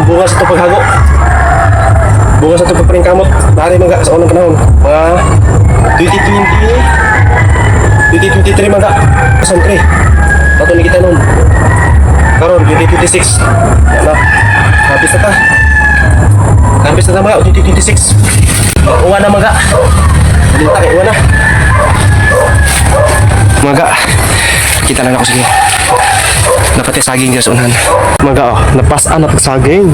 bunga sa ito paghago. Bunga sa ito pagparingkamot. Dari mga sa unang panahon. Mga 2023 mga. Kasan 3. Bato ni kita nun. Karon 2026. Yan na. Habis na ta. Habis na ta mga 2026. Uwa na mga. Halita kay uwa na. Mga. Kita lang ako sige. Dapat yung saging dyan sa unahan. Mga napasaan na saging.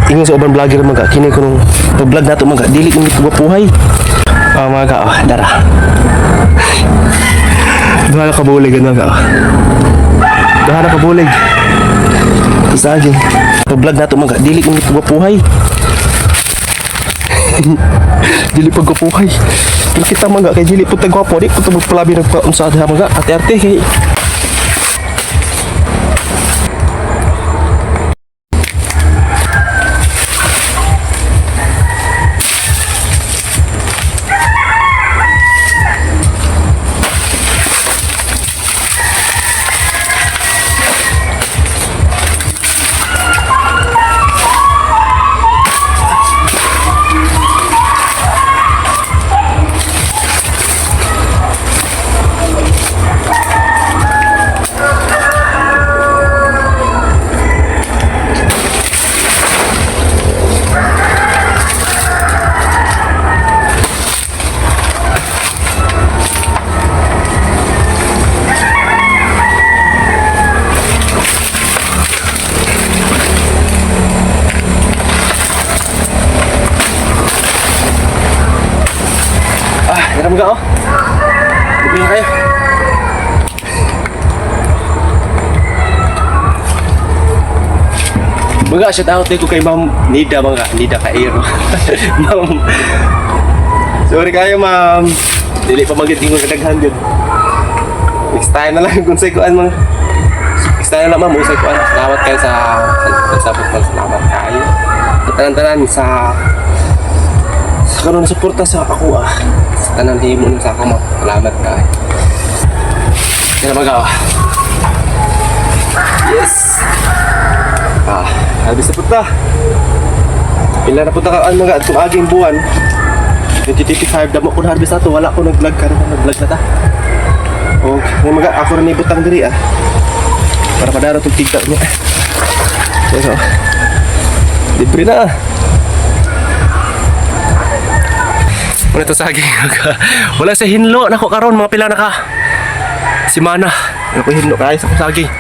Tingin sa urban vlogger mga. Kini ko nung vlog na ito mga. Dili kong itugapuhay. Mga dara. Duha na kabulig mga. Duha na kabulig. Saging. Vlog na ito mga. Dili kong itugapuhay. Dili paggapuhay. Kung kita mga kay dili po tagwapo. Di po magpalabi ng paunsa mga. Ate-arte kay Meron mga Bibili kayo. Mga shout out ko kay Ma'am Nida mga. Nida Cairo. Ma'am. Sorry kayo Ma'am. Dili pa magitingon kadaghan yun. Next time na lang kung sa ikuan mga. Next time na lang Ma'am. Usay kuan. Salamat kayo sa pagsabot man. Salamat kayo. Tanan-tanan sa karon suporta sa ako sa tanan himo sa ako mo. Salamat ka. Kaya magawa. Yes. Habis na punta. Pila na punta ka ang mga itong aging buwan. 2025 damo ko na harvest na to. Wala ko nag-vlog ka rin. Nag-vlog na ta. O may mga ako rin ibutang diri para padaro itong tigta niya. So, libre na Wala ito saging. Wala sa hinlo. Nako karon mga pila na ka. Si Mana. Ako hinlo kaya sa saging.